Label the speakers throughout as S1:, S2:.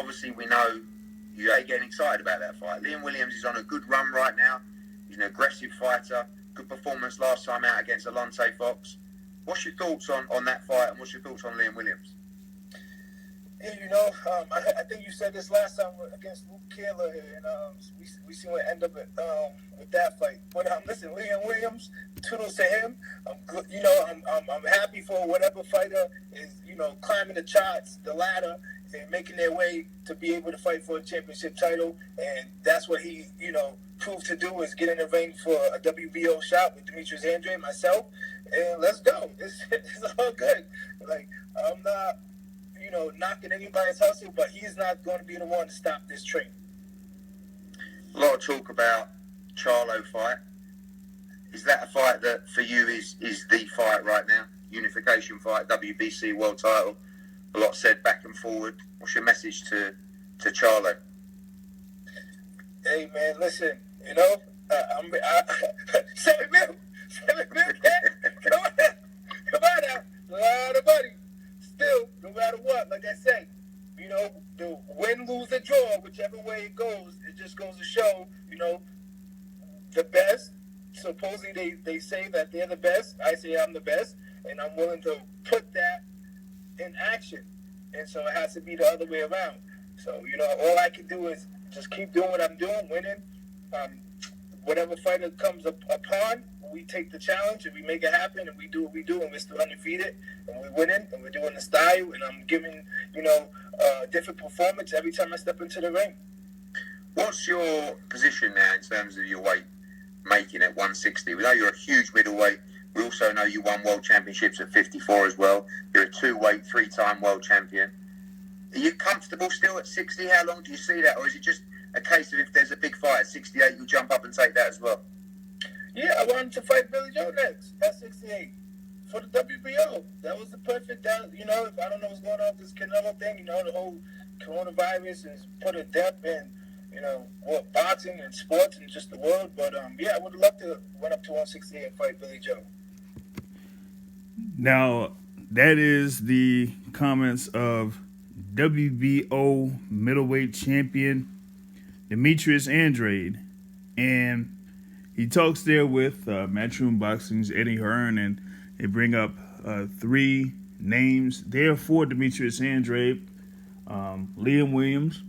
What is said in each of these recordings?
S1: obviously we know you ain't getting excited about that fight. Liam Williams is on a good run right now. He's an aggressive fighter. Good performance last time out against Alonte Fox. What's your thoughts on that fight, and what's your thoughts on Liam Williams?
S2: Yeah, I think you said this last time against Luke Keeler, and we see what end up with that fight. But listen, Liam Williams, kudos to him. I'm happy for whatever fighter is climbing the charts, the ladder, and making their way to be able to fight for a championship title. And that's what he proved to do, is get in the ring for a WBO shot with Demetrius Andrade, myself, and let's go. It's all good. Like, I'm not knocking anybody's hustle, but he's not going to be the one to stop this train.
S1: A lot of talk about Charlo fight. Is that a fight that for you is the fight right now? Unification fight, WBC world title. A lot said back and forward. What's your message to Charlo?
S2: Hey man, listen. I'm 7 mil, come on now, a lot of money. Still, no matter what, like I said, the win, lose, or draw, whichever way it goes, it just goes to show, the best. Supposedly they say that they're the best. I say I'm the best, and I'm willing to put that in action. And so it has to be the other way around. So, all I can do is just keep doing what I'm doing, winning. Whatever fighter comes upon, we take the challenge and we make it happen, and we do what we do, and we're still undefeated, and we're winning, and we're doing the style, and I'm giving, a different performance every time I step into the ring.
S1: What's your position now in terms of your weight making at 160? We know you're a huge middleweight. We also know you won world championships at 54 as well. You're a two-weight, three-time world champion. Are you comfortable still at 60? How long do you see that? Or is it just a case of if there's a big fight at 68, you'll jump up and take that as well?
S2: Yeah, I wanted to fight Billy Joe next at 68 for the WBO. That was the perfect, if I don't know what's going on with this Canelo thing, the whole coronavirus has put a depth in, boxing and sports and just the world. But, yeah, I would love to run up to 168 and fight Billy Joe.
S3: Now, that is the comments of WBO middleweight champion Demetrius Andrade. And he talks there with Matchroom Boxing's Eddie Hearn, and they bring up three names there for Demetrius Andrade. Liam Williams,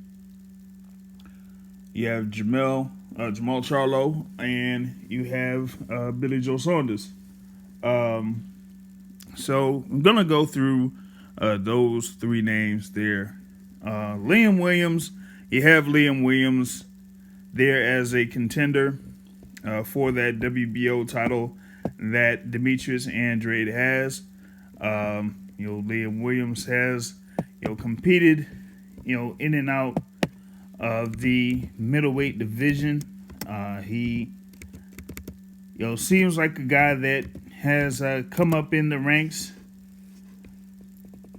S3: you have Jamal Charlo, and you have Billy Joe Saunders. So I'm going to go through those three names there. Liam Williams, you have Liam Williams there as a contender for that WBO title that Demetrius Andrade has. Liam Williams has, competed, in and out of the middleweight division. He, seems like a guy that has come up in the ranks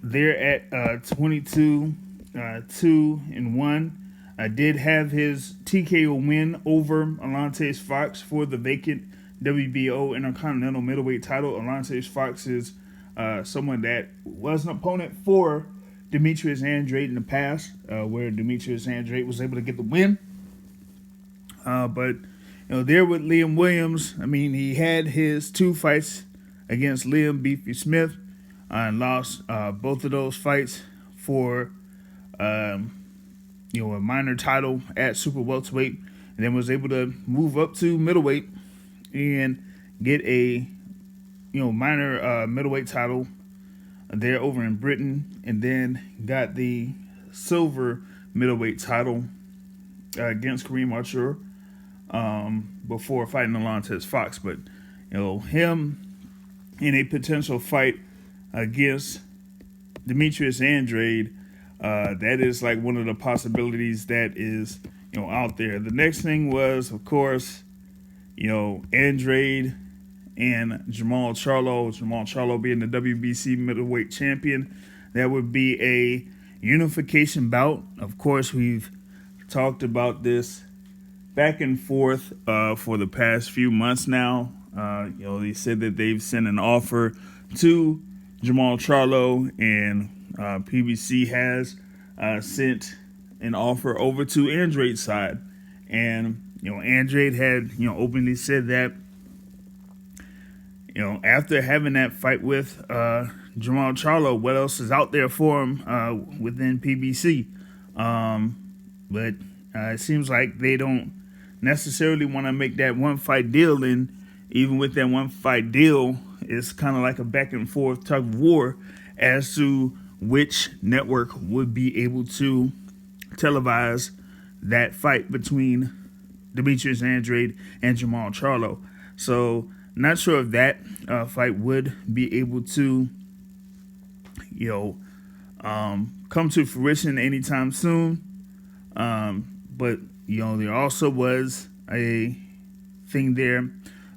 S3: there at 22, 2-1. I did have his TKO win over Alonte Fox for the vacant WBO Intercontinental Middleweight title. Alonte Fox is someone that was an opponent for Demetrius Andrade in the past, where Demetrius Andrade was able to get the win. But there with Liam Williams, he had his two fights against Liam Beefy Smith and lost both of those fights for a minor title at super welterweight, and then was able to move up to middleweight and get a minor middleweight title there over in Britain, and then got the silver middleweight title against Kareem Archer before fighting Alonte Fox. But him in a potential fight against Demetrius Andrade, that is like one of the possibilities that is out there. The next thing was, of course, Andrade and Jamal Charlo. Jamal Charlo being the WBC middleweight champion. That would be a unification bout. Of course, we've talked about this back and forth for the past few months now. They said that they've sent an offer to Jamal Charlo, and PBC has sent an offer over to Andrade's side. And, Andrade had, openly said that, after having that fight with Jamal Charlo, what else is out there for him within PBC? But it seems like they don't necessarily want to make that one fight deal. And even with that one fight deal, it's kind of like a back and forth tug of war as to which network would be able to televise that fight between Demetrius Andrade and Jamal Charlo. So not sure if that fight would be able to, come to fruition anytime soon. But, there also was a thing there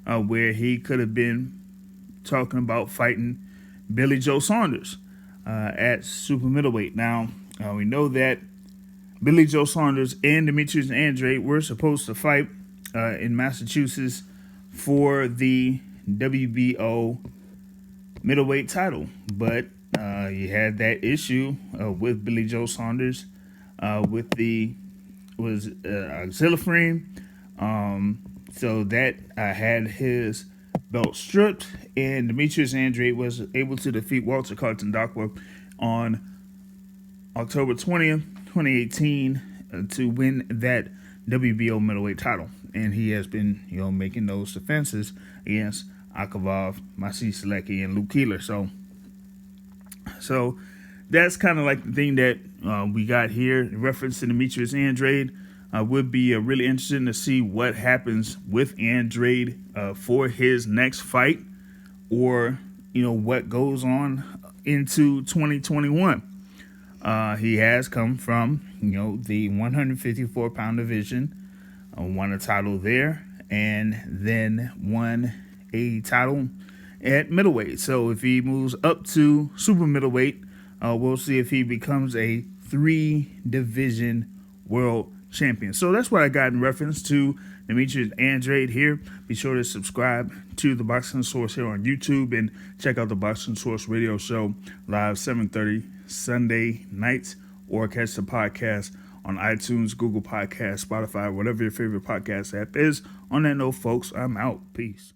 S3: where he could have been talking about fighting Billy Joe Saunders at super middleweight. Now, we know that Billy Joe Saunders and Demetrius Andrade were supposed to fight in Massachusetts for the WBO middleweight title, but you had that issue with Billy Joe Saunders with the auxiliary. So that had his belt stripped, and Demetrius Andrade was able to defeat Walter Carton-Dakwa on October 20th, 2018 to win that WBO middleweight title. And he has been, making those defenses against Akavov, Masih Selecki, and Luke Keeler. So that's kind of like the thing that we got here in reference to Demetrius Andrade. Would be really interesting to see what happens with Andrade for his next fight, or what goes on into 2021. He has come from the 154-pound division, won a title there, and then won a title at middleweight. So if he moves up to super middleweight, we'll see if he becomes a 3-division world champion. So that's what I got in reference to Demetrius Andrade here. Be sure to subscribe to the Boxing Source here on YouTube, and check out the Boxing Source radio show live 7:30 Sunday nights, or catch the podcast on iTunes, Google Podcasts, Spotify, whatever your favorite podcast app is. On that note, folks, I'm out. Peace.